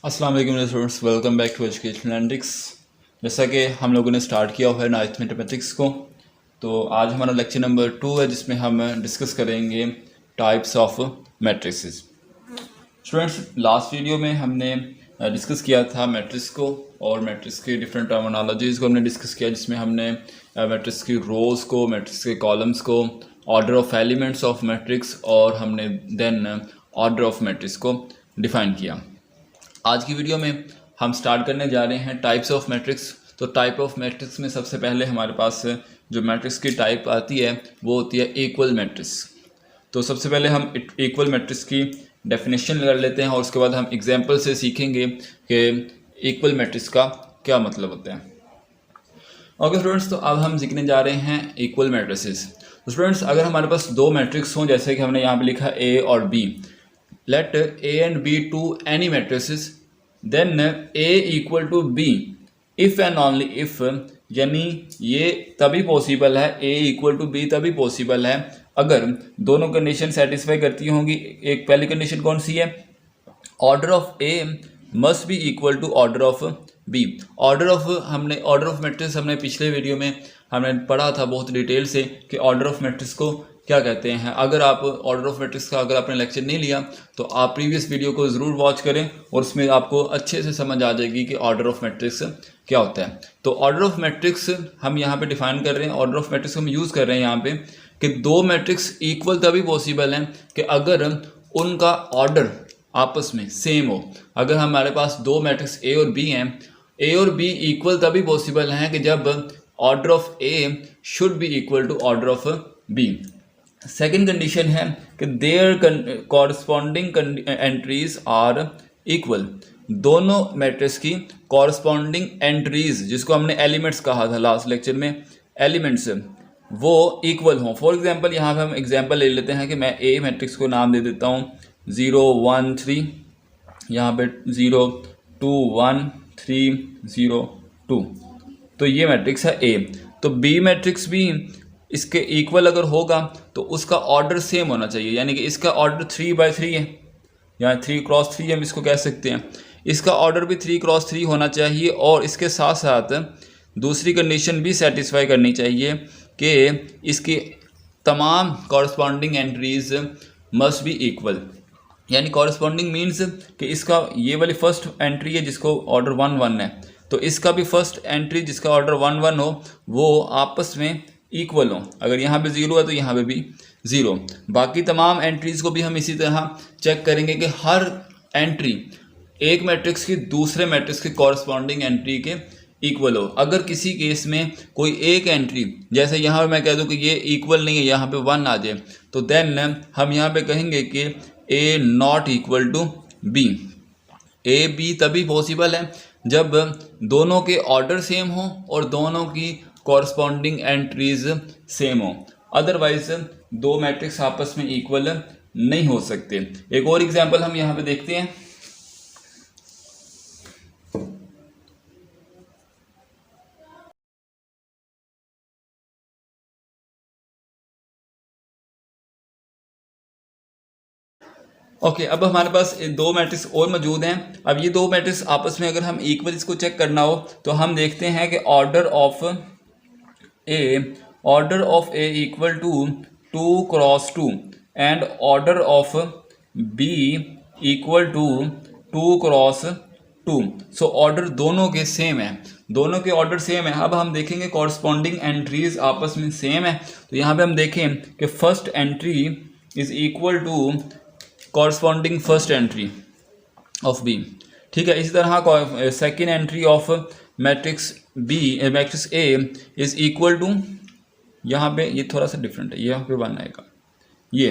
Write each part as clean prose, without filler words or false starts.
अस्सलाम वालेकुम students, welcome back to education analytics. जैसा कि हम लोगों ने स्टार्ट किया हुआ है नाइन्थ मैथमेटिक्स को, तो आज हमारा लेक्चर नंबर 2 है जिसमें हम डिस्कस करेंगे types of matrices. Students, last video में हमने डिस्कस किया था मैट्रिक्स को और मैट्रिक्स के डिफरेंट टर्मिनोलॉजीज़ को हमने डिस्कस किया, जिसमें हमने मैट्रिक्स की रोज़ को, मैट्रिक्स के कॉलम्स को, order of elements of matrix और हमने देन ऑर्डर ऑफ मैट्रिक्स को डिफ़ाइन किया। आज की वीडियो में हम स्टार्ट करने जा रहे हैं टाइप्स ऑफ मैट्रिक्स। तो टाइप ऑफ मैट्रिक्स में सबसे पहले हमारे पास जो मैट्रिक्स की टाइप आती है वो होती है इक्वल मैट्रिक्स। तो सबसे पहले हम इक्वल मैट्रिक्स की डेफिनेशन कर लेते हैं और उसके बाद हम एग्जांपल से सीखेंगे कि इक्वल मैट्रिक्स का क्या मतलब होता है। ओके स्टूडेंट्स, तो अब हम सीखने जा रहे हैं इक्वल मैट्रिसेस। तो स्टूडेंट्स, अगर हमारे पास दो मैट्रिक्स हों, जैसे कि हमने यहाँ पे लिखा ए और B, let A and B to any matrices, then A equal to B if and only if, यानी ये तभी पॉसिबल है, A equal to B तभी पॉसिबल है अगर दोनों कंडीशन सेटिस्फाई करती होंगी। एक पहली कंडीशन कौन सी है? Order of A must be equal to order of B। Order of matrix हमने पिछले वीडियो में हमने पढ़ा था बहुत डिटेल से कि ऑर्डर ऑफ मैट्रिक्स को क्या कहते हैं। अगर आप ऑर्डर ऑफ मैट्रिक्स का अगर आपने लेक्चर नहीं लिया तो आप प्रीवियस वीडियो को ज़रूर वॉच करें और उसमें आपको अच्छे से समझ आ जाएगी कि ऑर्डर ऑफ मैट्रिक्स क्या होता है। तो ऑर्डर ऑफ मैट्रिक्स हम यहाँ पे डिफाइन कर रहे हैं। ऑर्डर ऑफ मैट्रिक्स हम यूज़ कर रहे हैं यहाँ पे कि दो मैट्रिक्स इक्वल तभी पॉसिबल है कि अगर उनका ऑर्डर आपस में सेम हो। अगर हमारे पास दो मैट्रिक्स ए और बी हैं, ए और बी इक्वल तभी पॉसिबल हैं कि जब order of A should be equal to order of B. Second condition है कि there corresponding entries are equal. दोनों मैट्रिक्स की कॉरस्पॉन्डिंग एंट्रीज, जिसको हमने एलिमेंट्स कहा था लास्ट लेक्चर में, एलिमेंट्स वो इक्वल हों। फॉर एग्जांपल यहाँ पे हम एग्जांपल ले लेते हैं कि मैं ए मैट्रिक्स को नाम दे देता हूँ 0 1 3, यहाँ पे 0 2 1 3 0 2, तो ये मैट्रिक्स है ए। तो बी मैट्रिक्स भी इसके इक्वल अगर होगा तो उसका ऑर्डर सेम होना चाहिए, यानी कि इसका ऑर्डर 3/3 है, या 3x3 हम इसको कह सकते हैं। इसका ऑर्डर भी 3x3 होना चाहिए और इसके साथ साथ दूसरी कंडीशन भी सेटिस्फाई करनी चाहिए कि इसकी तमाम corresponding entries must be equal. यानी कॉरस्पॉन्डिंग मीन्स कि इसका ये वाली फर्स्ट एंट्री है जिसको ऑर्डर 1 1 है, तो इसका भी फर्स्ट एंट्री जिसका ऑर्डर 1 1 हो वो आपस में इक्वल हो। अगर यहाँ पे 0 है तो यहाँ पे भी 0। बाकी तमाम एंट्रीज को भी हम इसी तरह चेक करेंगे कि हर एंट्री एक मैट्रिक्स की दूसरे मैट्रिक्स के कॉरस्पॉन्डिंग एंट्री के इक्वल हो। अगर किसी केस में कोई एक एंट्री, जैसे यहाँ पे मैं कह दूँ कि ये इक्वल नहीं है, यहाँ पे 1 आ जाए, तो देन हम यहाँ पे कहेंगे कि A not equal to B। A B तभी पॉसिबल है जब दोनों के ऑर्डर सेम हो और दोनों की कॉरस्पॉन्डिंग एंट्रीज सेम हो, अदरवाइज दो मैट्रिक्स आपस में इक्वल नहीं हो सकते। एक और एग्जांपल हम यहाँ पे देखते हैं। ओके, अब हमारे पास दो मैट्रिक्स और मौजूद हैं। अब ये दो मैट्रिक्स आपस में अगर हम इक्वल इसको चेक करना हो तो हम देखते हैं कि order of A equal to 2x2 and order of B equal to 2x2। So order दोनों के सेम है, दोनों के ऑर्डर सेम है। अब हम देखेंगे कॉरस्पॉन्डिंग एंट्रीज आपस में सेम है, तो यहाँ पे हम देखें कि first entry is equal to corresponding first entry of B. ठीक है, इसी तरह second entry of matrix A is equal to, यहाँ पे ये थोड़ा सा डिफरेंट है, यहाँ पे 1 आएगा ये,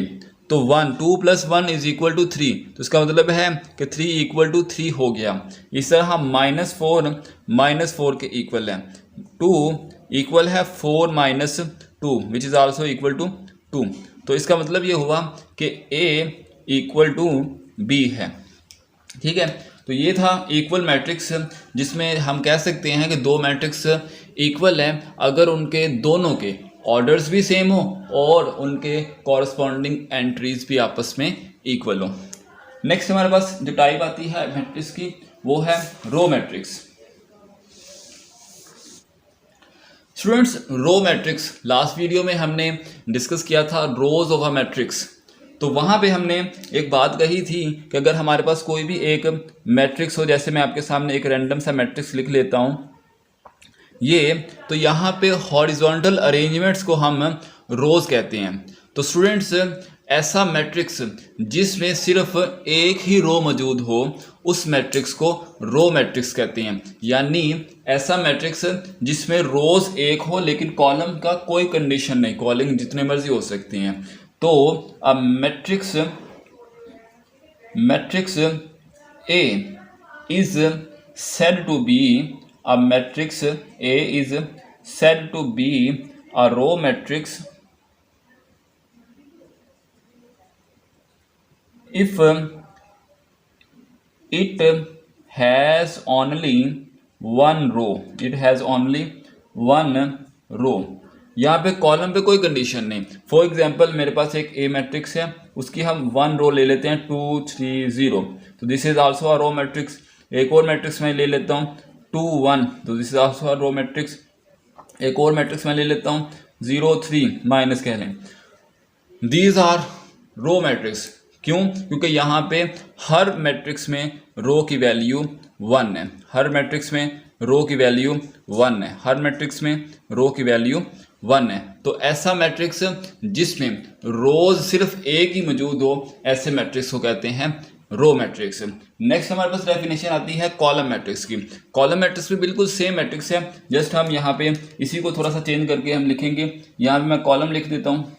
तो 2 + 1 इज इक्वल टू 3। तो इसका मतलब है कि 3 इक्वल टू 3 हो गया। इस तरह -4 के इक्वल है, 2 इक्वल है 4 - 2 which is also equal to 2। तो इसका मतलब ये हुआ कि ए इक्वल टू बी है। ठीक है, तो ये था इक्वल मैट्रिक्स, जिसमें हम कह सकते हैं कि दो मैट्रिक्स इक्वल हैं अगर उनके दोनों के ऑर्डर्स भी सेम हो और उनके कॉरस्पॉन्डिंग एंट्रीज भी आपस में इक्वल हो। नेक्स्ट हमारे पास जो टाइप आती है मैट्रिक्स की वो है row matrix. Students, row matrix last video में हमने डिस्कस किया था रोज ऑफ अ मैट्रिक्स। तो वहाँ पे हमने एक बात कही थी कि अगर हमारे पास कोई भी एक मैट्रिक्स हो, जैसे मैं आपके सामने एक रैंडम सा मैट्रिक्स लिख लेता हूँ ये, तो यहाँ पे हॉरिजॉन्टल अरेंजमेंट्स को हम रोज कहते हैं। तो स्टूडेंट्स, ऐसा मैट्रिक्स जिसमें सिर्फ एक ही रो मौजूद हो उस मैट्रिक्स को रो मैट्रिक्स कहते हैं। यानी ऐसा मैट्रिक्स जिसमें रोज एक हो लेकिन कॉलम का कोई कंडीशन नहीं, कॉलम जितने मर्जी हो सकती हैं। तो अब matrix A is said to be a matrix A is said to be a row matrix if it has only one row, it has only one row। यहाँ पे कॉलम पे कोई कंडीशन नहीं। फॉर एग्जाम्पल मेरे पास एक ए matrix है, उसकी हम वन रो ले लेते हैं 2 3 0, तो this is also a row matrix. एक और मैट्रिक्स मैं ले लेता हूँ 2 1, तो this is also a row matrix. एक और मैट्रिक्स मैं ले लेता हूँ 0 3 माइनस कह लें। These are row matrix. क्यों? क्योंकि यहाँ पे हर मैट्रिक्स में रो की वैल्यू 1 है, हर मैट्रिक्स में रो की वैल्यू 1 है, हर मैट्रिक्स में रो की वैल्यू 1 है। तो ऐसा मैट्रिक्स जिसमें रोज सिर्फ एक ही मौजूद हो, ऐसे मैट्रिक्स को कहते हैं रो मैट्रिक्स। नेक्स्ट हमारे पास डेफिनेशन आती है कॉलम मैट्रिक्स की। कॉलम मैट्रिक्स भी बिल्कुल सेम मैट्रिक्स है, जस्ट हम यहाँ पे इसी को थोड़ा सा चेंज करके हम लिखेंगे। यहाँ पे मैं कॉलम लिख देता हूँ,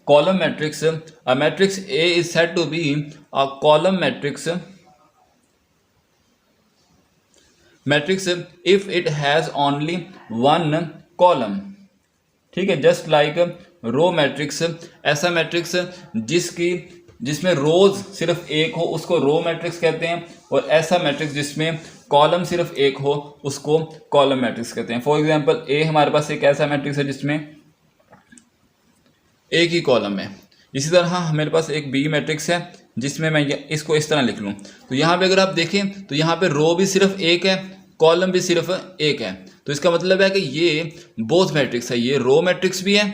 column matrix. A matrix A is said to be a column matrix if it has only one column. ठीक है, जस्ट लाइक रो मैट्रिक्स। ऐसा मैट्रिक्स जिसमें रोज सिर्फ एक हो उसको रो मैट्रिक्स कहते हैं, और ऐसा मैट्रिक्स जिसमें कॉलम सिर्फ एक हो उसको कॉलम मैट्रिक्स कहते हैं। फॉर एग्जांपल ए हमारे पास एक ऐसा मैट्रिक्स है जिसमें एक ही कॉलम है। इसी तरह मेरे पास एक बी मैट्रिक्स है जिसमें मैं इसको इस तरह लिख लूँ, तो यहाँ पे अगर आप देखें तो यहाँ पे रो भी सिर्फ एक है, कॉलम भी सिर्फ एक है। तो इसका मतलब है कि ये बोथ मैट्रिक्स है, ये रो मैट्रिक्स भी है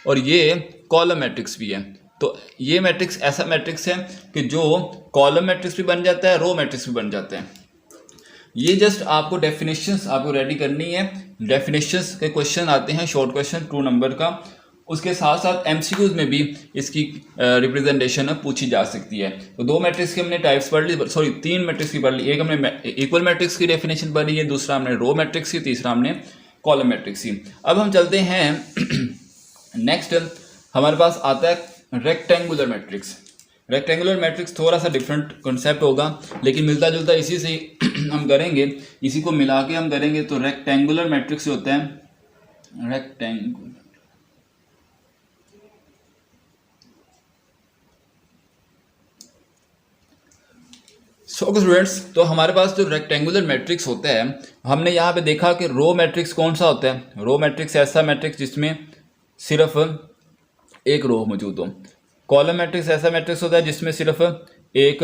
और ये कॉलम मैट्रिक्स भी है। तो ये मैट्रिक्स ऐसा मैट्रिक्स है कि जो कॉलम मैट्रिक्स भी बन जाता है, रो मैट्रिक्स भी बन जाते हैं। ये जस्ट आपको डेफिनेशंस आपको रेडी करनी है। डेफिनेशंस के क्वेश्चन आते हैं, शॉर्ट क्वेश्चन 2 नंबर का। उसके साथ साथ एमसीक्यूज में भी इसकी रिप्रेजेंटेशन पूछी जा सकती है। तो 2 मैट्रिक्स की हमने टाइप्स पढ़ ली, सॉरी 3 मैट्रिक्स की पढ़ ली। एक हमने इक्वल मैट्रिक्स की डेफिनेशन पढ़ी है, दूसरा हमने रो मैट्रिक्स की, तीसरा हमने कॉलम मैट्रिक्स की। अब हम चलते हैं नेक्स्ट हमारे पास आता है रेक्टेंगुलर मैट्रिक्स। रेक्टेंगुलर मैट्रिक्स थोड़ा सा डिफरेंट कॉन्सेप्ट होगा, लेकिन मिलता जुलता इसी से हम करेंगे, इसी को मिला के हम करेंगे। तो रेक्टेंगुलर मैट्रिक्स होता है रेक्टेंगुलर। सो स्टूडेंट्स, तो हमारे पास जो रेक्टेंगुलर मैट्रिक्स होता है, हमने यहाँ पे देखा कि रो मैट्रिक्स कौन सा होता है। रो मैट्रिक्स ऐसा मैट्रिक्स जिसमें सिर्फ एक रो मौजूद हो। कॉलम मैट्रिक्स ऐसा मैट्रिक्स होता है जिसमें सिर्फ एक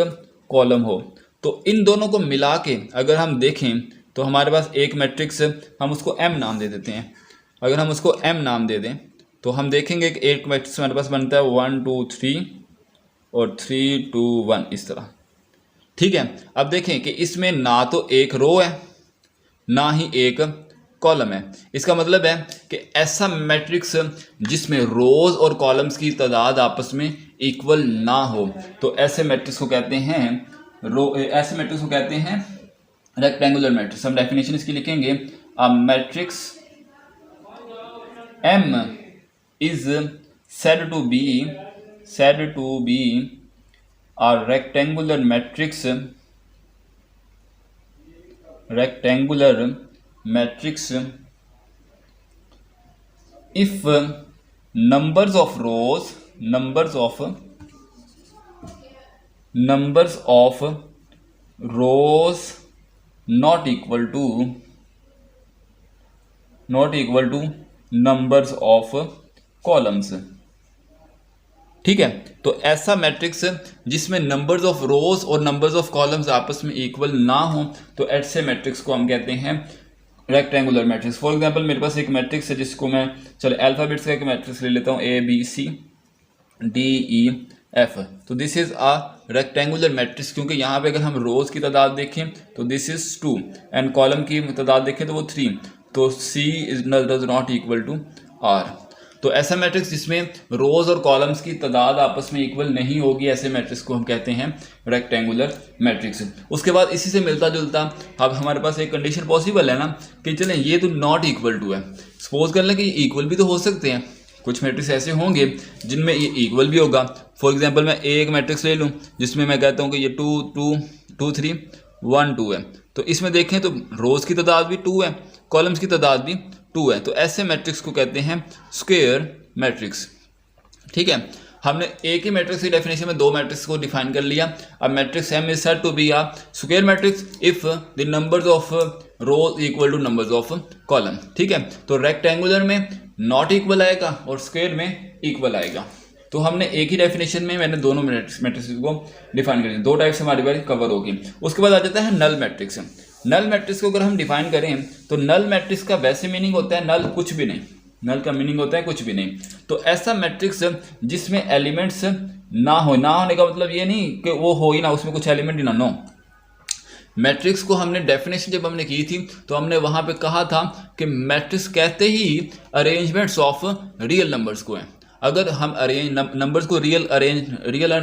कॉलम हो। तो इन दोनों को मिला के अगर हम देखें तो हमारे पास एक मैट्रिक्स, हम उसको एम नाम दे देते हैं। अगर हम उसको एम नाम दे दें तो हम देखेंगे कि एक मैट्रिक्स हमारे पास बनता है 1 2 3 और 3 2 1 इस तरह। ठीक है, अब देखें कि इसमें ना तो एक रो है ना ही एक कॉलम है। इसका मतलब है कि ऐसा मैट्रिक्स जिसमें रोज और कॉलम्स की तादाद आपस में इक्वल ना हो, तो ऐसे मैट्रिक्स को कहते हैं ऐसे मैट्रिक्स को कहते हैं रेक्टेंगुलर मैट्रिक्स। हम डेफिनेशन इसकी लिखेंगे, a matrix M is said to be a rectangular matrix if numbers of rows not equal to numbers of columns। ठीक है। तो ऐसा मैट्रिक्स जिसमें नंबर्स ऑफ रोज और नंबर्स ऑफ कॉलम्स आपस में इक्वल ना हो, तो ऐसे मैट्रिक्स को हम कहते हैं रेक्टेंगुलर मैट्रिक्स। फॉर एग्जांपल मेरे पास एक मैट्रिक्स है जिसको मैं चलो अल्फाबेट्स का एक मैट्रिक्स ले लेता हूँ, ABCDEF। तो this is a rectangular matrix, क्योंकि यहाँ पे अगर हम रोज की तादाद देखें तो दिस इज 2 एंड कॉलम की तादाद देखें तो वो 3, तो C is does not equal to R। तो ऐसा मैट्रिक्स जिसमें रोज और कॉलम्स की तादाद आपस में इक्वल नहीं होगी, ऐसे मैट्रिक्स को हम कहते हैं रेक्टेंगुलर मैट्रिक्स। उसके बाद इसी से मिलता जुलता अब हमारे पास एक कंडीशन पॉसिबल है ना कि चलें ये तो नॉट इक्वल टू है, सपोज कर लें कि इक्वल भी तो हो सकते हैं। कुछ मैट्रिक्स ऐसे होंगे जिनमें ये इक्वल भी होगा। फॉर एग्जांपल मैं एक मैट्रिक्स ले लूँ जिसमें मैं कहता हूँ कि ये 2 2 2 3 1 2 है, तो इसमें देखें तो रोज की तादाद भी 2 है, कॉलम्स की तादाद भी 2 है, तो ऐसे मैट्रिक्स को कहते हैं स्क्वायर मैट्रिक्स। ठीक है, हमने एक ही मैट्रिक्स की डेफिनेशन में दो मैट्रिक्स को डिफाइन कर लिया। अब matrix M is said to be a square matrix if the numbers of rows equal to numbers of column. ठीक है, तो रेक्टेंगुलर में नॉट इक्वल आएगा और स्क्वायर में इक्वल आएगा। तो हमने एक ही डेफिनेशन में मैंने दोनों मैट्रिक्स को डिफाइन कर दिया, दो टाइप से हमारी बारी कवर होगी। उसके बाद आ जाता है नल मैट्रिक्स। नल मैट्रिक्स को अगर हम डिफाइन करें तो नल मैट्रिक्स का वैसे मीनिंग होता है नल कुछ भी नहीं, नल का मीनिंग होता है कुछ भी नहीं। तो ऐसा मैट्रिक्स जिसमें एलिमेंट्स ना होने का मतलब ये नहीं कि वो हो ही ना, उसमें कुछ एलिमेंट ही ना नो। मैट्रिक्स को हमने डेफिनेशन जब हमने की थी तो हमने वहां पे कहा था कि मैट्रिक्स कहते ही अरेंजमेंट्स ऑफ रियल नंबर्स को है। अगर हम नंबर्स को रियल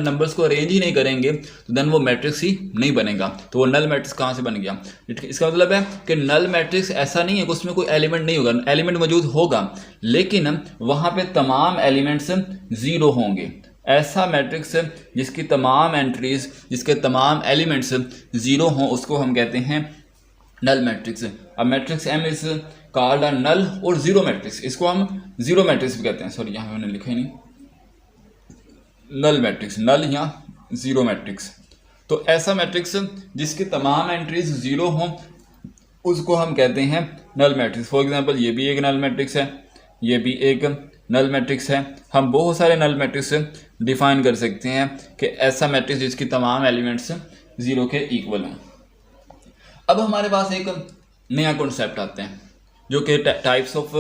नंबर्स को अरेंज ही नहीं करेंगे तो देन वो मैट्रिक्स ही नहीं बनेगा। तो वो नल मैट्रिक्स कहाँ से बन गया? इसका मतलब है कि नल मैट्रिक्स ऐसा नहीं है कि उसमें कोई एलिमेंट नहीं होगा, एलिमेंट मौजूद होगा लेकिन वहां पे तमाम एलिमेंट्स जीरो होंगे। ऐसा मैट्रिक्स जिसकी तमाम एंट्रीज, जिसके तमाम एलिमेंट्स जीरो हों, उसको हम कहते हैं नल मैट्रिक्स। अब matrix M is called a null और जीरो मैट्रिक्स, इसको हम जीरो मैट्रिक्स भी कहते हैं। सॉरी यहाँ मैंने लिखा ही नहीं, नल मैट्रिक्स, नल या जीरो मैट्रिक्स। तो ऐसा मैट्रिक्स जिसकी तमाम एंट्रीज जीरो हों उसको हम कहते हैं नल मैट्रिक्स। फॉर एग्जांपल ये भी एक नल मैट्रिक्स है, ये भी एक नल मैट्रिक्स है। हम बहुत सारे नल मैट्रिक्स डिफाइन कर सकते हैं कि ऐसा मैट्रिक्स जिसकी तमाम एलिमेंट्स जीरो के इक्वल हों। अब हमारे पास एक नया कॉन्सेप्ट आता है जो कि टाइप्स ऑफ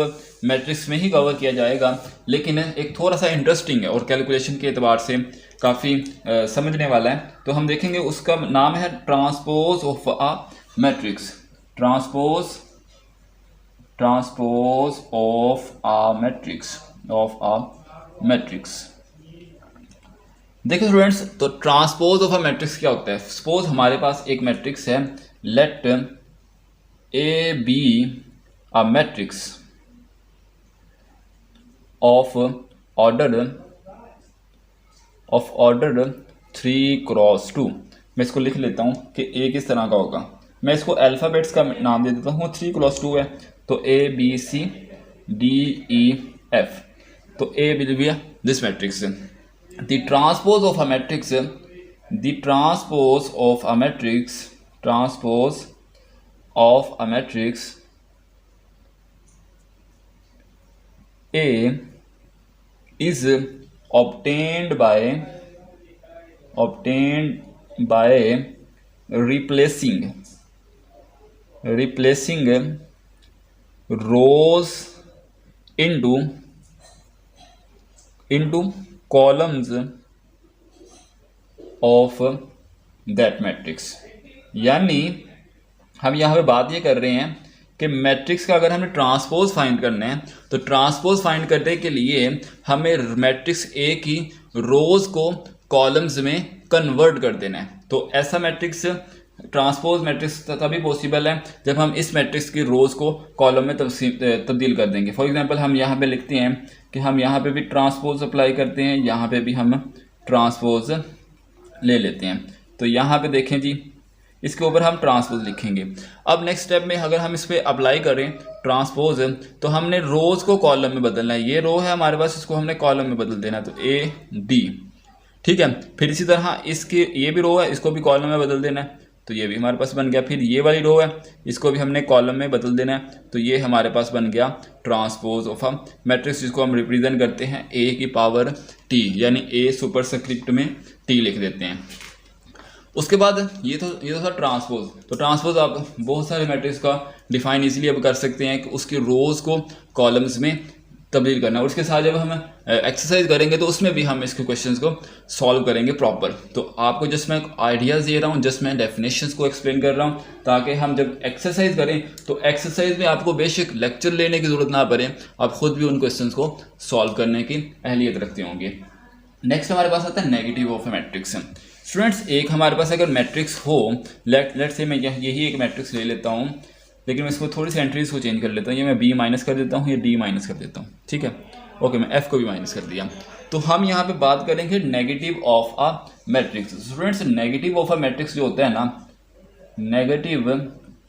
मैट्रिक्स में ही कवर किया जाएगा, लेकिन एक थोड़ा सा इंटरेस्टिंग है और कैलकुलेशन के एतबार से काफ़ी समझने वाला है। तो हम देखेंगे, उसका नाम है transpose of a matrix. Transpose of a matrix. देखिए स्टूडेंट्स, तो ट्रांसपोज ऑफ अ मैट्रिक्स क्या होता है? सपोज हमारे पास एक मैट्रिक्स है, let A be a matrix of order 3x2। मैं इसको लिख लेता हूँ कि ए किस तरह का होगा। मैं इसको अल्फ़ाबेट्स का नाम दे देता हूँ, 3x2 है तो ABCDEF। तो A will be this matrix. The transpose of a matrix A is obtained by replacing rows into columns of that matrix। यानी हम यहाँ पे बात ये कर रहे हैं कि मैट्रिक्स का अगर हमें ट्रांसपोज फाइंड करना है तो ट्रांसपोज फाइंड करने के लिए हमें मैट्रिक्स ए की रोज को कॉलम्स में कन्वर्ट कर देना है। तो ऐसा मैट्रिक्स ट्रांसपोज मैट्रिक्स तभी पॉसिबल है जब हम इस मैट्रिक्स की रोज को कॉलम में तब्दील कर देंगे। फॉर एग्जांपल हम यहाँ पे लिखते हैं कि हम यहाँ पे भी ट्रांसपोज अप्लाई करते हैं, यहाँ पे भी हम ट्रांसपोज ले लेते हैं। तो यहाँ पे देखें जी, इसके ऊपर हम ट्रांसपोज लिखेंगे। अब नेक्स्ट स्टेप में अगर हम इस पर अप्लाई करें ट्रांसपोज तो हमने रोज को कॉलम में बदलना है। ये रो है हमारे पास, इसको हमने कॉलम में बदल देना है, तो AD। ठीक है, फिर इसी तरह इसकी ये भी रो है, इसको भी कॉलम में बदल देना है, तो ये भी हमारे पास बन गया। फिर ये वाली रो है, इसको भी हमने कॉलम में बदल देना है, तो ये हमारे पास बन गया ट्रांसपोज ऑफ अ मैट्रिक्स, जिसको हम रिप्रेजेंट करते हैं ए की पावर टी, यानी ए सुपरस्क्रिप्ट में टी लिख देते हैं। उसके बाद ये तो था ट्रांसपोज। तो ट्रांसपोज आप बहुत सारे मैट्रिक्स का डिफाइन इजीली अब कर सकते हैं कि उसकी रोज को कॉलम्स में तब्दील करना। और उसके साथ जब हम एक्सरसाइज करेंगे तो उसमें भी हम इसके क्वेश्चंस को सॉल्व करेंगे प्रॉपर। तो आपको जस्ट मैं आइडियाज़ दे रहा हूँ, जस्ट मैं डेफिनेशंस को एक्सप्लेन कर रहा हूँ, ताकि हम जब एक्सरसाइज करें तो एक्सरसाइज में आपको बेशक लेक्चर लेने की ज़रूरत ना पड़े, आप खुद भी उन क्वेश्चन को सॉल्व करने की अहलियत रखते होंगे। नेक्स्ट हमारे पास आता है negative of A matrix. Students, एक हमारे पास अगर मैट्रिक्स हो, लेट से मैं यही एक मैट्रिक्स ले लेता हूँ, लेकिन मैं इसको थोड़ी सी एंट्रीज को चेंज कर लेता हूँ। ये मैं बी माइनस कर देता हूँ, ये डी माइनस कर देता हूँ, ठीक है। ओके, मैं एफ को भी माइनस कर दिया। तो हम यहाँ पे बात करेंगे negative of a matrix. Students, negative of a matrix जो होता है ना, negative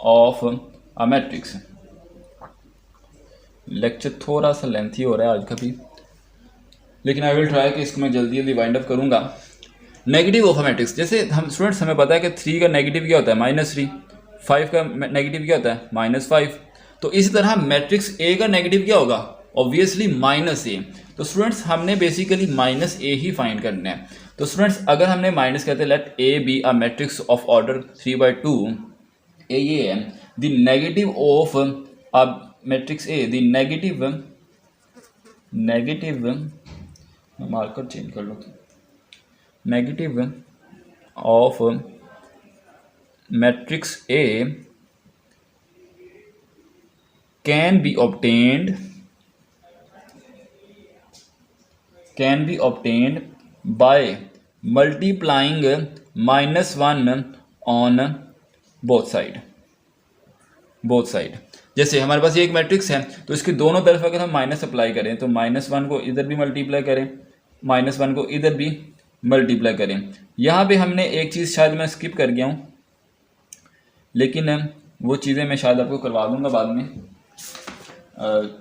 of a matrix, lecture थोड़ा सा लेंथी हो रहा है आज का भी, लेकिन आई विल ट्राई कि इसको मैं जल्दी जल्दी वाइंड अप करूँगा। नेगेटिव ऑफ अ मैट्रिक्स, जैसे हम स्टूडेंट्स हमें पता है कि 3 का नेगेटिव क्या होता है, -3, 5 का नेगेटिव क्या होता है, -5। तो इसी तरह मैट्रिक्स ए का नेगेटिव क्या होगा, ऑब्वियसली -a। तो स्टूडेंट्स हमने बेसिकली -a ही फाइंड करना है। तो स्टूडेंट्स अगर हमने माइनस कहते हैं let A be a matrix of order 3/2, A ये है the negative of a matrix A, the negative marker change कर लो, negative of matrix A can be obtained by multiplying -1 on both side। जैसे हमारे पास ये एक मैट्रिक्स है, तो इसके दोनों तरफ अगर हम माइनस अप्लाई करें तो -1 को इधर भी मल्टीप्लाई करें, -1 को इधर भी मल्टीप्लाई करें। यहाँ पे हमने एक चीज़ शायद मैं स्किप कर गया हूँ, लेकिन वो चीज़ें मैं शायद आपको करवा दूंगा बाद में,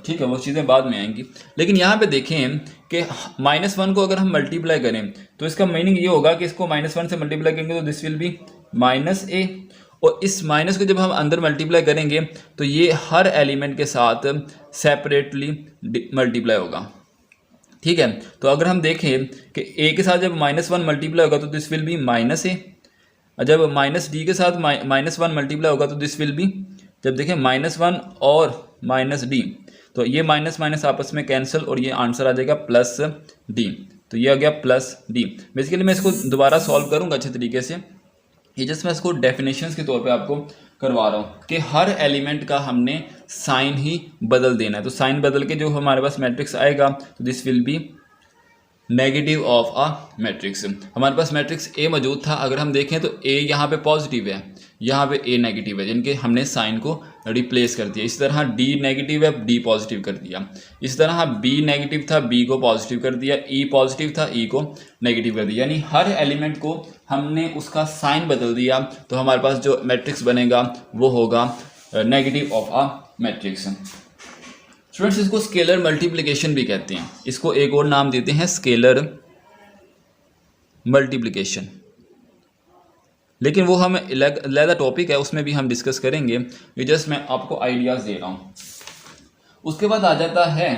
ठीक है, वो चीज़ें बाद में आएंगी। लेकिन यहाँ पे देखें कि -1 को अगर हम मल्टीप्लाई करें तो इसका मीनिंग ये होगा कि इसको -1 से मल्टीप्लाई करेंगे तो दिस विल बी -a, और इस माइनस को जब हम अंदर मल्टीप्लाई करेंगे तो ये हर एलिमेंट के साथ सेपरेटली मल्टीप्लाई होगा, ठीक है। तो अगर हम देखें कि a के साथ जब -1 मल्टीप्लाई होगा तो दिस विल बी -a, जब -d के साथ -1 मल्टीप्लाई होगा तो दिस विल बी, जब देखें -1 और -d, तो ये माइनस माइनस आपस में कैंसिल और ये आंसर आ जाएगा +d। तो ये आ गया +d। बेसिकली मैं इसको दोबारा सॉल्व करूँगा अच्छे तरीके से, ये जस्ट मैं इसको डेफिनेशंस के तौर पे आपको करवा रहा हूँ कि हर एलिमेंट का हमने साइन ही बदल देना है। तो साइन बदल के जो हमारे पास मैट्रिक्स आएगा तो this will be negative of a matrix. हमारे पास मैट्रिक्स ए मौजूद था, अगर हम देखें तो ए यहाँ पे पॉजिटिव है, यहाँ पे ए नेगेटिव है, जिनके हमने साइन को रिप्लेस कर दिया। इस तरह डी नेगेटिव है, डी पॉजिटिव कर दिया। इस तरह बी नेगेटिव था, बी को पॉजिटिव कर दिया। ई पॉजिटिव था, ई को नेगेटिव कर दिया। यानी हर एलिमेंट को हमने उसका साइन बदल दिया, तो हमारे पास जो मैट्रिक्स बनेगा वो होगा negative of a matrix. Students, इसको स्केलर मल्टीप्लिकेशन भी कहते हैं, इसको एक और नाम देते हैं स्केलर मल्टीप्लिकेशन, लेकिन वो हम अलग टॉपिक है, उसमें भी हम डिस्कस करेंगे। ये जस्ट मैं आपको आइडियाज दे रहा हूँ। उसके बाद आ जाता है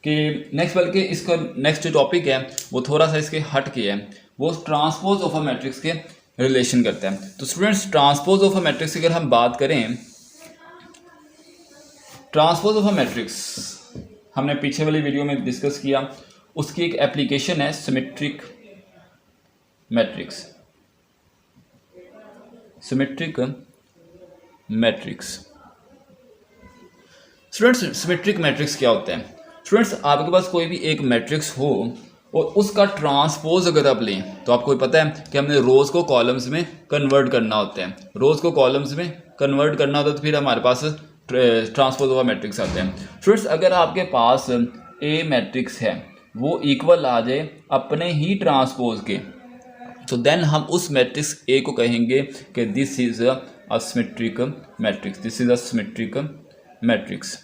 कि नेक्स्ट, बल्कि इसका नेक्स्ट जो टॉपिक है वो थोड़ा सा इसके हट के है, वो ट्रांसपोज ऑफ अ मैट्रिक्स के रिलेशन करता है। तो students, transpose of a matrix की अगर हम बात करें, ट्रांसपोज ऑफ अ मैट्रिक्स हमने पीछे वाली वीडियो में डिस्कस किया, उसकी एक एप्लीकेशन है symmetric matrix. Symmetric matrix students, symmetric matrix क्या होता है? स्टूडेंट्स, आपके पास कोई भी एक मैट्रिक्स हो और उसका ट्रांसपोज अगर आप लें, तो आपको पता है कि हमने रोज को कॉलम्स में कन्वर्ट करना होता है। रोज को कॉलम्स में कन्वर्ट करना होता है तो फिर हमारे पास ट्रांसपोज ऑफ मैट्रिक्स आते हैं। स्टूडेंट्स, अगर आपके पास ए मैट्रिक्स है वो इक्वल आ जाए अपने ही ट्रांसपोज के, तो देन हम उस मैट्रिक्स ए को कहेंगे कि this is a symmetric matrix, this is a symmetric matrix,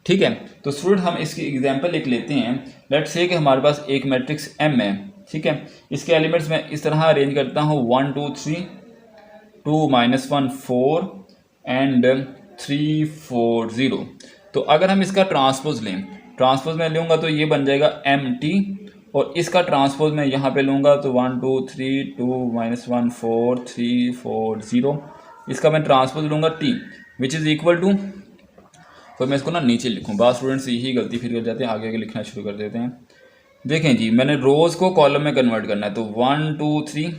ठीक है। तो स्टूडेंट, हम इसकी एग्जांपल एक लेते हैं। लेट्स से कि हमारे पास एक मैट्रिक्स एम है, ठीक है। इसके एलिमेंट्स मैं इस तरह अरेंज करता हूँ 1 2 3, 2 -1 4 एंड 3 4 0। तो अगर हम इसका ट्रांसपोज लें, ट्रांसपोज में लूँगा तो ये बन जाएगा MT, और इसका ट्रांसपोज मैं यहाँ पे लूँगा तो 1 2 3 2 -1 4 3 4 0। इसका मैं ट्रांसपोज लूँगा T which is equal to, तो मैं इसको ना नीचे लिखूँ, बाद स्टूडेंट्स यही गलती फिर कर जाते हैं, आगे आगे लिखना शुरू कर देते हैं। देखें जी, मैंने रोज़ को कॉलम में कन्वर्ट करना है, तो 1 2 3,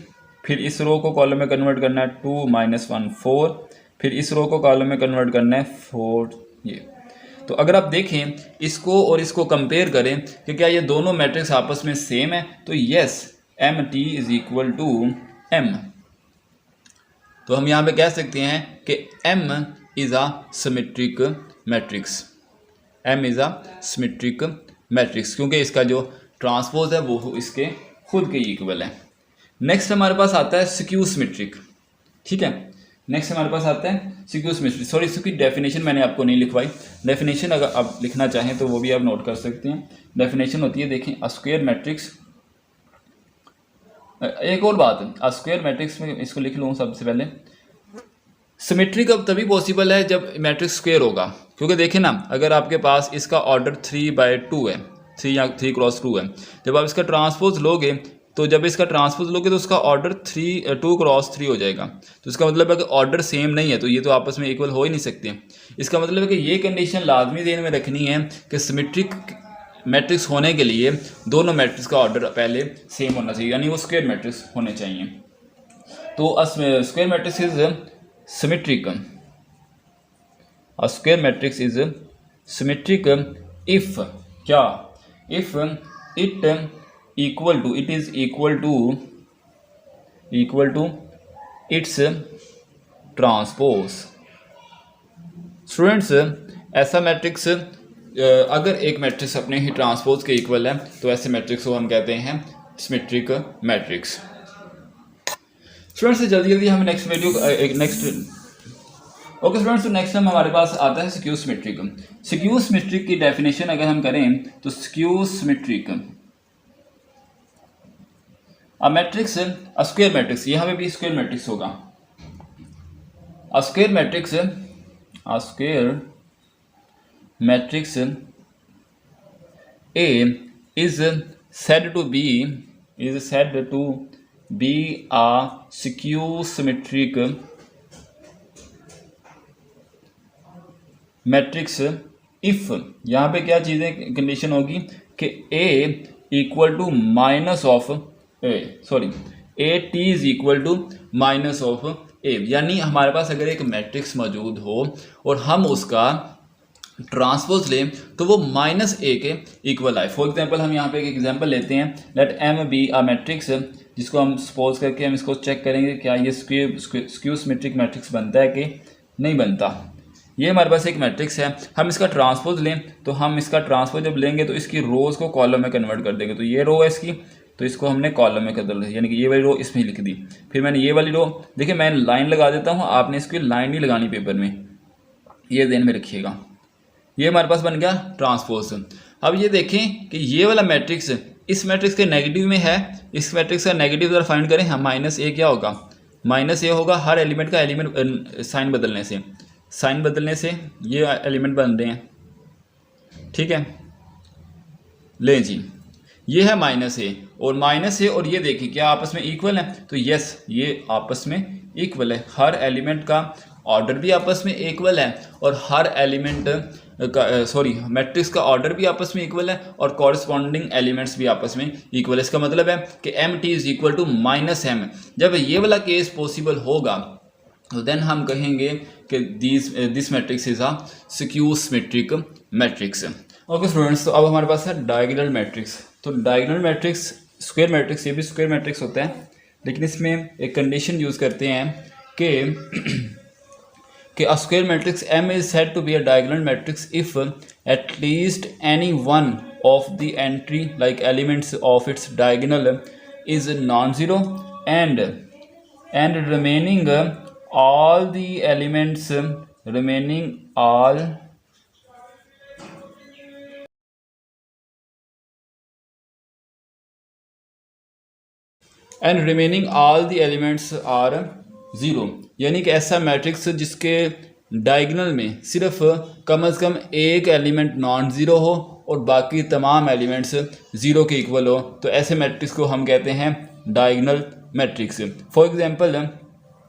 फिर इस रो को कॉलम में कन्वर्ट करना है 2 -1 4, फिर इस रो को कॉलम में कन्वर्ट करना है 4। ये तो अगर आप देखें इसको और इसको कंपेयर करें कि क्या ये दोनों मैट्रिक्स आपस में सेम है, तो yes, MT is equal to M। तो हम यहाँ पे कह सकते हैं कि M is a symmetric matrix, M is a symmetric matrix, क्योंकि इसका जो ट्रांसपोज है वो इसके खुद के इक्वल है। नेक्स्ट हमारे पास आता है स्क्यू सिमेट्रिक, ठीक है। नेक्स्ट हमारे पास आता है स्क्यू सिमेट्रिक। सॉरी, इसकी डेफिनेशन मैंने आपको नहीं लिखवाई, डेफिनेशन अगर आप लिखना चाहें तो वो भी आप नोट कर सकते हैं। डेफिनेशन होती है, देखें, अ स्क्वायर मैट्रिक्स, एक और बात, अ स्क्वायर मैट्रिक्स में इसको लिख लूँ सबसे पहले। सिमेट्रिक अब तभी पॉसिबल है जब मैट्रिक्स स्क्वायर होगा, क्योंकि देखें ना, अगर आपके पास इसका ऑर्डर 3/2 है, 3 या 3 क्रॉस 2 है, जब आप इसका ट्रांसपोज लोगे, तो जब इसका ट्रांसपोज लोगे तो उसका ऑर्डर 2 क्रॉस 3 हो जाएगा। तो इसका मतलब है कि ऑर्डर सेम नहीं है, तो ये तो आपस में इक्वल हो ही नहीं सकते। इसका मतलब है कि ये कंडीशन लाजमी ध्यान में रखनी है कि सिमेट्रिक मैट्रिक्स होने के लिए दोनों मैट्रिक्स का ऑर्डर पहले सेम होना चाहिए, यानी वो स्क्वायर मैट्रिक्स होने चाहिए। तो square matrix is symmetric. A square matrix is symmetric if क्या, if it is equal to its transpose। Students, ऐसा मैट्रिक्स अगर एक मैट्रिक्स अपने ही ट्रांसपोज के इक्वल है तो ऐसे मैट्रिक्स को हम कहते हैं सिमेट्रिक मैट्रिक्स। स्टूडेंट्स, जल्दी हम नेक्स्ट ओके स्टूडेंट्स, तो नेक्स्ट टाइम हमारे पास आता है स्क्यू सिमेट्रिक। स्क्यू सिमेट्रिक की डेफिनेशन अगर हम करें तो skew symmetric a matrix, a square matrix, यहाँ पे भी स्क्वायर मैट्रिक्स होगा। A square matrix A is said to be a skew symmetric matrix if, यहाँ पे क्या चीज़ें कंडीशन होगी कि A equal to minus of AT is equal to minus of A, यानी हमारे पास अगर एक मैट्रिक्स मौजूद हो और हम उसका ट्रांसपोज लें तो वो -A के इक्वल आए। फॉर एग्जांपल हम यहाँ पे एक एग्जांपल लेते हैं, let M be a matrix, जिसको हम सपोज करके हम इसको चेक करेंगे क्या ये स्क्यू सिमेट्रिक मैट्रिक्स बनता है कि नहीं बनता। ये हमारे पास एक मैट्रिक्स है, हम इसका ट्रांसपोज लें तो हम इसका ट्रांसपोज जब लेंगे तो इसकी रोज़ को कॉलम में कन्वर्ट कर देंगे। तो ये रो है इसकी, तो इसको हमने कॉलम में कर दिया, यानी कि ये वाली रो इसमें लिख दी। फिर मैंने ये वाली रो, देखिए मैं लाइन लगा देता हूँ, आपने इसकी लाइन नहीं लगानी पेपर में, ये ध्यान में रखिएगा। ये हमारे पास बन गया ट्रांसपोज। अब ये देखें कि ये वाला मैट्रिक्स इस मैट्रिक्स के नेगेटिव में है, इस मैट्रिक्स का नेगेटिव ज़रा फाइंड करें। हम -A क्या होगा, -A होगा हर एलिमेंट का साइन बदलने से ये एलिमेंट बन रहे हैं, ठीक है। ले जी, ये है -A और -A और ये देखिए क्या आपस में इक्वल है, तो यस ये आपस में इक्वल है। हर एलिमेंट का ऑर्डर भी आपस में इक्वल है और हर एलिमेंट का मैट्रिक्स का ऑर्डर भी आपस में इक्वल है और कॉरस्पॉन्डिंग एलिमेंट्स भी आपस में इक्वल है। इसका मतलब है कि MT is equal to -M। जब ये वाला केस पॉसिबल होगा तो देन हम कहेंगे कि this matrix is a skew symmetric matrix. Okay students, तो अब हमारे पास है डायगोनल मैट्रिक्स। तो डायगोनल मैट्रिक्स स्क्वायर मैट्रिक्स, ये भी स्क्वायर मैट्रिक्स होता है, लेकिन इसमें एक कंडीशन यूज़ करते हैं कि a square matrix M is said to be a diagonal matrix if at least any one of the entry like elements of its diagonal is non-zero and remaining all the elements remaining all and remaining all the elements are zero, यानी कि ऐसा matrix जिसके diagonal में सिर्फ कम से कम एक element non zero हो और बाकी तमाम एलिमेंट्स ज़ीरो के इक्वल हो, तो ऐसे मैट्रिक्स को हम कहते हैं डायगोनल मैट्रिक्स। फॉर एग्जांपल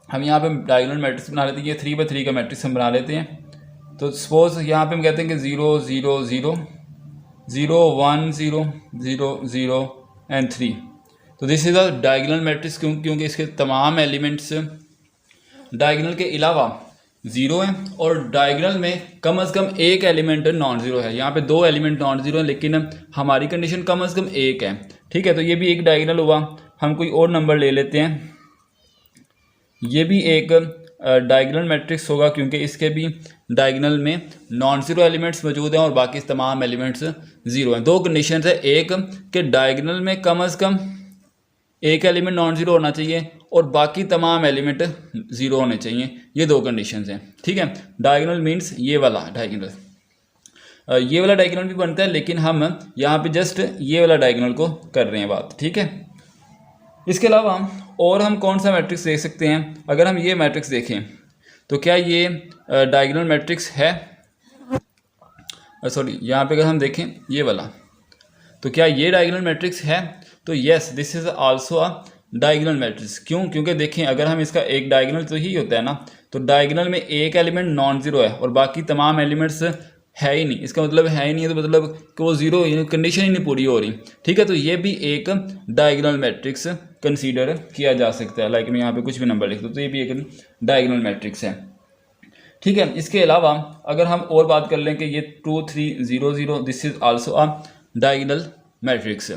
हम यहाँ पे डायगोनल मैट्रिक्स बना लेते हैं, ये 3x3 का मैट्रिक्स हम बना लेते हैं। तो सपोज यहाँ पे हम कहते हैं कि 0 0 0 0 1 0 0 0 एंड 3। तो this is a diagonal matrix, क्योंकि इसके तमाम एलिमेंट्स डायगोनल के अलावा ज़ीरो है और डायगोनल में कम से कम एक एलिमेंट नॉन ज़ीरो है। यहाँ पे दो एलिमेंट नॉन ज़ीरो है, लेकिन हमारी कंडीशन कम से कम एक है। ठीक है, तो ये भी एक डायगोनल हुआ। हम कोई और नंबर ले लेते हैं, ये भी एक डायगोनल मैट्रिक्स होगा, क्योंकि इसके भी डायगोनल में नॉन ज़ीरो एलिमेंट्स मौजूद हैं और बाकी तमाम एलिमेंट्स ज़ीरो हैं। दो कंडीशन है, एक कि डायगोनल में कम से कम एक एलिमेंट नॉन ज़ीरो होना चाहिए और बाकी तमाम एलिमेंट ज़ीरो होने चाहिए। ये दो कंडीशंस हैं। ठीक है, डायगोनल मीन्स ये वाला डायगोनल, ये वाला डायगोनल भी बनता है, लेकिन हम यहाँ पे जस्ट ये वाला डायगोनल को कर रहे हैं बात। ठीक है, इसके अलावा और हम कौन सा मैट्रिक्स देख सकते हैं? अगर हम ये मैट्रिक्स देखें तो क्या ये डायगोनल मैट्रिक्स है? सॉरी, यहाँ पे अगर हम देखें ये वाला, तो क्या ये डायगोनल मैट्रिक्स है? तो yes, this is also a diagonal matrix. क्यों? क्योंकि देखें, अगर हम इसका एक डायगोनल तो ही होता है ना, तो डायगोनल में एक एलिमेंट नॉन ज़ीरो है और बाकी तमाम एलिमेंट्स है ही नहीं। इसका मतलब है ही नहीं, तो मतलब कि वो ज़ीरो, कंडीशन ही नहीं पूरी हो रही। ठीक है, तो ये भी एक डायगोनल मैट्रिक्स कंसीडर किया जा सकता है। लाइक मैं यहाँ पे कुछ भी नंबर लिख दूँ तो ये भी एक डायगोनल मैट्रिक्स है। ठीक है, इसके अलावा अगर हम और बात कर लें कि ये 2 3 0 0, this is also a diagonal matrix.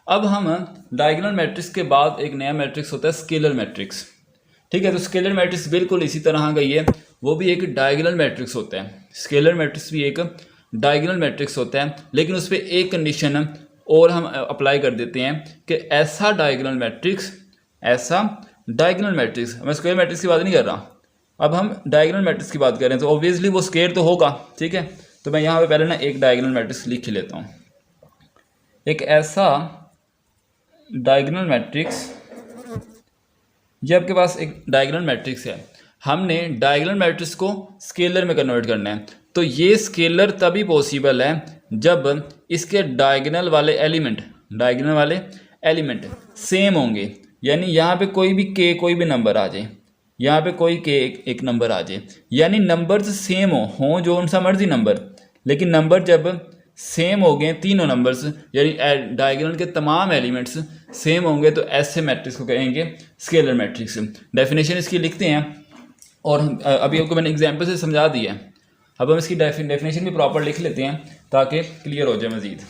अब हम डायगोनल मैट्रिक्स के बाद एक नया मैट्रिक्स होता है स्केलर मैट्रिक्स। ठीक है, तो स्केलर मैट्रिक्स बिल्कुल इसी तरह का ही है, वो भी एक डायगोनल मैट्रिक्स होता है। स्केलर मैट्रिक्स भी एक डायगोनल मैट्रिक्स होता है, लेकिन उस पर एक कंडीशन और हम अप्लाई कर देते हैं कि ऐसा डायगोनल मैट्रिक्स, मैं स्क्वायर मैट्रिक्स की बात नहीं कर रहा, अब हम डायगोनल मैट्रिक्स की बात कर रहे हैं, तो ऑब्वियसली वो स्क्वायर तो होगा। ठीक है, तो मैं यहाँ पे पहले ना एक डायगोनल मैट्रिक्स लिख लेता हूँ। एक ऐसा डायगोनल मैट्रिक्स, ये आपके पास एक डायगोनल मैट्रिक्स है, हमने डायगोनल मैट्रिक्स को स्केलर में कन्वर्ट करना है। तो ये स्केलर तभी पॉसिबल है जब इसके डायगोनल वाले एलिमेंट सेम होंगे। यानी यहाँ पे कोई भी नंबर आ जाए, यहाँ पे कोई एक नंबर आ जाए, यानी नंबर्स सेम हो जो सा मर्जी नंबर, लेकिन नंबर जब सेम हो गए, तीनों नंबर्स यानी डायगोनल के तमाम एलिमेंट्स सेम होंगे, तो ऐसे मैट्रिक्स को कहेंगे स्केलर मैट्रिक्स। डेफिनेशन इसकी लिखते हैं और अभी आपको मैंने एग्जांपल से समझा दिया है। अब हम इसकी डेफिनेशन भी प्रॉपर लिख लेते हैं ताकि क्लियर हो जाए मज़ीद।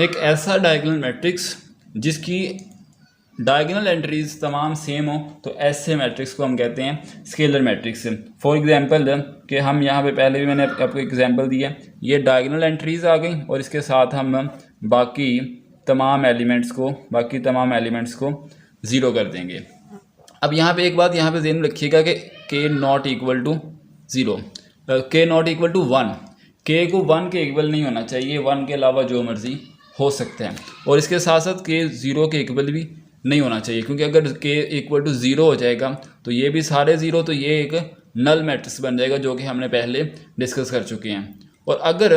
एक ऐसा डायगोनल मैट्रिक्स जिसकी डायगोनल एंट्रीज तमाम सेम हो, तो ऐसे मैट्रिक्स को हम कहते हैं स्केलर मैट्रिक्स। फॉर एग्जांपल कि हम यहाँ पे पहले भी मैंने आपको एग्जांपल दिया, ये डायगोनल एंट्रीज आ गई और इसके साथ हम बाकी तमाम एलिमेंट्स को ज़ीरो कर देंगे। अब यहाँ पे एक बात यहाँ पे ध्यान रखिएगा कि k not equal to 0, k not equal to 1, k को 1 के इक्वल नहीं होना चाहिए, 1 के अलावा जो मर्जी हो सकता है। और इसके साथ साथ k 0 के इक्वल भी नहीं होना चाहिए, क्योंकि अगर k इक्वल टू 0 हो जाएगा तो ये भी सारे ज़ीरो, तो ये एक नल मैट्रिक्स बन जाएगा, जो कि हमने पहले डिस्कस कर चुके हैं। और अगर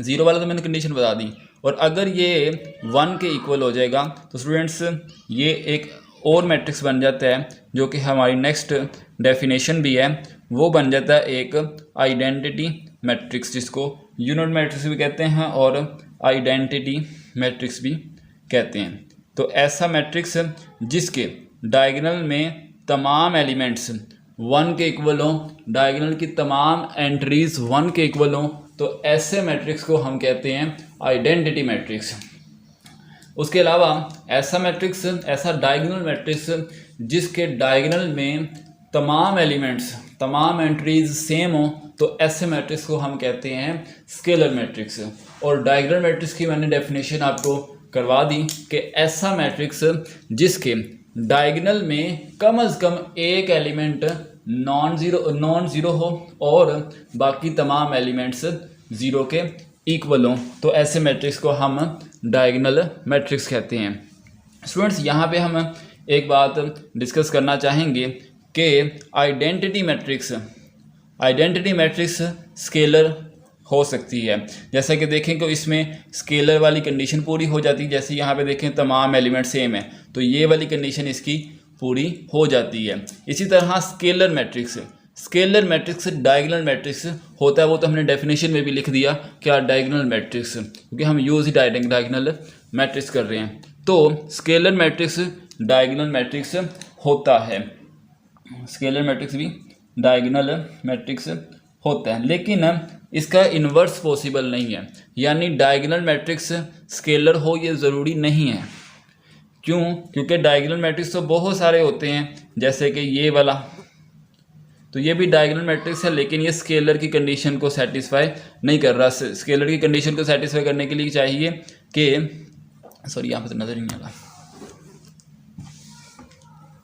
0 वाला तो मैंने कंडीशन बता दी, और अगर ये 1 के इक्वल हो जाएगा तो स्टूडेंट्स ये एक और मैट्रिक्स बन जाता है, जो कि हमारी नेक्स्ट डेफिनेशन भी है, वो बन जाता है एक आइडेंटिटी मैट्रिक्स, जिसको यूनिट मैट्रिक्स भी कहते हैं और आइडेंटिटी मैट्रिक्स भी कहते हैं। तो ऐसा मैट्रिक्स जिसके डायगोनल में तमाम एलिमेंट्स 1 के इक्वल हों, डायगोनल की तमाम एंट्रीज 1 के इक्वल हों, तो ऐसे मैट्रिक्स को हम कहते हैं आइडेंटिटी मैट्रिक्स। उसके अलावा ऐसा मैट्रिक्स, ऐसा डायगोनल मैट्रिक्स जिसके डायगोनल में तमाम एलिमेंट्स, तमाम एंट्रीज सेम हो, तो ऐसे मैट्रिक्स को हम कहते हैं स्केलर मैट्रिक्स। और डायगोनल मैट्रिक्स की मैंने डेफिनेशन आपको करवा दी कि ऐसा मैट्रिक्स जिसके डायगोनल में कम से कम एक एलिमेंट नॉन ज़ीरो हो और बाकी तमाम एलिमेंट्स ज़ीरो के इक्वल हों, तो ऐसे मैट्रिक्स को हम डायगोनल मैट्रिक्स कहते हैं। स्टूडेंट्स, यहाँ पे हम एक बात डिस्कस करना चाहेंगे कि आइडेंटिटी मैट्रिक्स स्केलर हो सकती है। जैसा कि देखें तो इसमें स्केलर वाली कंडीशन पूरी हो जाती है। जैसे यहाँ पे देखें तमाम एलिमेंट सेम है, तो ये वाली कंडीशन इसकी पूरी हो जाती है। इसी तरह स्केलर मैट्रिक्स डायगोनल मैट्रिक्स होता है, वो तो हमने डेफिनेशन में भी लिख दिया क्या डायगोनल मैट्रिक्स, क्योंकि हम यूज़ ही डायगोनल मैट्रिक्स कर रहे हैं। तो स्केलर मैट्रिक्स डायगोनल मैट्रिक्स होता है, स्केलर मैट्रिक्स भी डायगोनल मैट्रिक्स होता है, लेकिन इसका इन्वर्स पॉसिबल नहीं है। यानी डायगोनल मैट्रिक्स स्केलर हो ये ज़रूरी नहीं है। क्यों? क्योंकि डायगोनल मैट्रिक्स तो बहुत सारे होते हैं, जैसे कि ये वाला, तो ये भी डायगोनल मैट्रिक्स है, लेकिन ये स्केलर की कंडीशन को सेटिस्फाई नहीं कर रहा। स्केलर की कंडीशन को सेटिस्फाई करने के लिए चाहिए कि, सॉरी यहाँ पर तो नज़र नहीं आ रहा,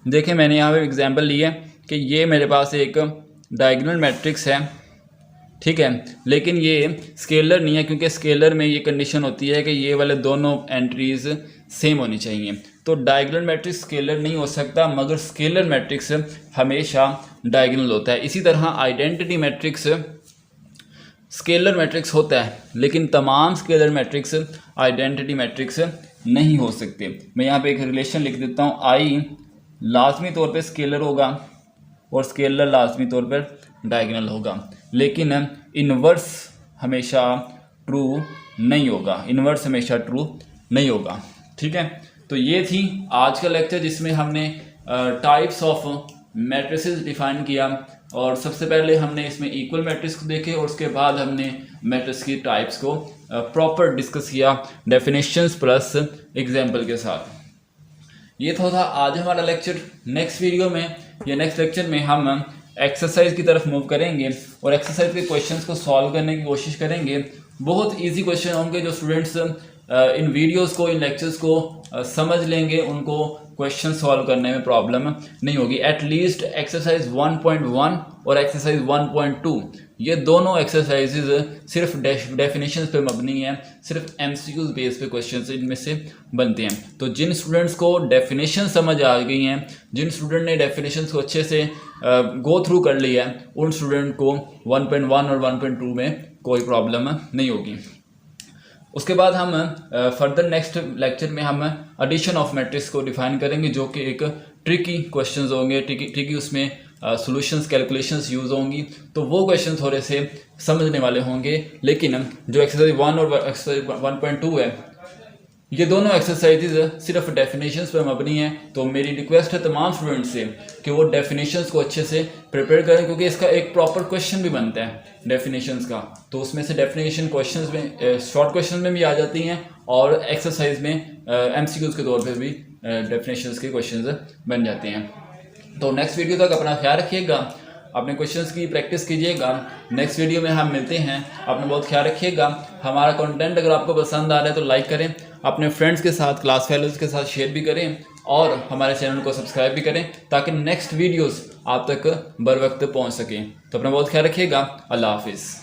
देखें मैंने यहाँ पे एग्जांपल लिया कि ये मेरे पास एक डायगोनल मैट्रिक्स है, ठीक है, लेकिन ये स्केलर नहीं है, क्योंकि स्केलर में ये कंडीशन होती है कि ये वाले दोनों एंट्रीज सेम होनी चाहिए। तो डायगोनल मैट्रिक्स स्केलर नहीं हो सकता, मगर स्केलर मैट्रिक्स हमेशा डायगोनल होता है। इसी तरह आइडेंटिटी मैट्रिक्स स्केलर मैट्रिक्स होता है, लेकिन तमाम स्केलर मैट्रिक्स आइडेंटिटी मैट्रिक्स नहीं हो सकते। मैं यहाँ पे एक रिलेशन लिख देता हूँ, आई लाजमी तौर पे स्केलर होगा और स्केलर लाजमी तौर पर डायगोनल होगा, लेकिन इन्वर्स हमेशा ट्रू नहीं होगा, ठीक है। तो ये थी आज का लेक्चर, जिसमें हमने टाइप्स ऑफ मैट्रिसेस डिफाइन किया, और सबसे पहले हमने इसमें इक्वल मैट्रिक्स को देखे, और उसके बाद हमने मैट्रिक्स की टाइप्स को प्रॉपर डिस्कस किया डेफिनेशंस प्लस एग्जाम्पल के साथ। ये था आज हमारा लेक्चर। नेक्स्ट लेक्चर में हम एक्सरसाइज की तरफ मूव करेंगे और एक्सरसाइज के क्वेश्चंस को सॉल्व करने की कोशिश करेंगे। बहुत इजी क्वेश्चन होंगे, जो स्टूडेंट्स इन वीडियोस को, इन लेक्चर्स को समझ लेंगे, उनको क्वेश्चन सॉल्व करने में प्रॉब्लम नहीं होगी। एटलीस्ट एक्सरसाइज 1.1 और एक्सरसाइज 1.2 ये दोनों एक्सरसाइजेज सिर्फ डेफिनेशंस पे मबनी है, सिर्फ एमसीक्यूज बेस पे क्वेश्चंस इनमें से बनते हैं। तो जिन स्टूडेंट्स को डेफिनेशन समझ आ गई हैं, जिन स्टूडेंट ने डेफिनेशंस को अच्छे से गो थ्रू कर लिया है, उन स्टूडेंट को 1.1 और 1.2 में कोई प्रॉब्लम नहीं होगी। उसके बाद हम फर्दर नेक्स्ट लेक्चर में हम एडिशन ऑफ मैट्रिक्स को डिफाइन करेंगे, जो कि एक ट्रिकी क्वेश्चंस होंगे, ट्रिकी उसमें सॉल्यूशंस कैलकुलेशंस यूज़ होंगी, तो वो क्वेश्चन थोड़े से समझने वाले होंगे। लेकिन जो एक्सरसाइज 1 और एक्सरसाइज 1.2 है, ये दोनों एक्सरसाइजेज सिर्फ डेफिनेशंस पर मबनी हैं। तो मेरी रिक्वेस्ट है तमाम स्टूडेंट्स से कि वो डेफिनेशंस को अच्छे से प्रिपेयर करें, क्योंकि इसका एक प्रॉपर क्वेश्चन भी बनता है डेफिनेशंस का। तो उसमें से डेफिनेशन क्वेश्चंस में शॉर्ट क्वेश्चन में भी आ जाती हैं, और एक्सरसाइज में एमसीक्यूज के तौर पे भी डेफिनेशंस के क्वेश्चंस बन जाते हैं। तो नेक्स्ट वीडियो तक अपना ख्याल रखिएगा, अपने क्वेश्चंस की प्रैक्टिस कीजिएगा। नेक्स्ट वीडियो में हम मिलते हैं, अपना बहुत ख्याल रखिएगा। हमारा कंटेंट अगर आपको पसंद आ रहा है तो लाइक करें, अपने फ्रेंड्स के साथ, क्लास फेलोज के साथ शेयर भी करें, और हमारे चैनल को सब्सक्राइब भी करें, ताकि नेक्स्ट वीडियोस आप तक बर वक्त पहुँच सकें। तो अपना बहुत ख्याल रखिएगा। अल्लाह हाफिज़।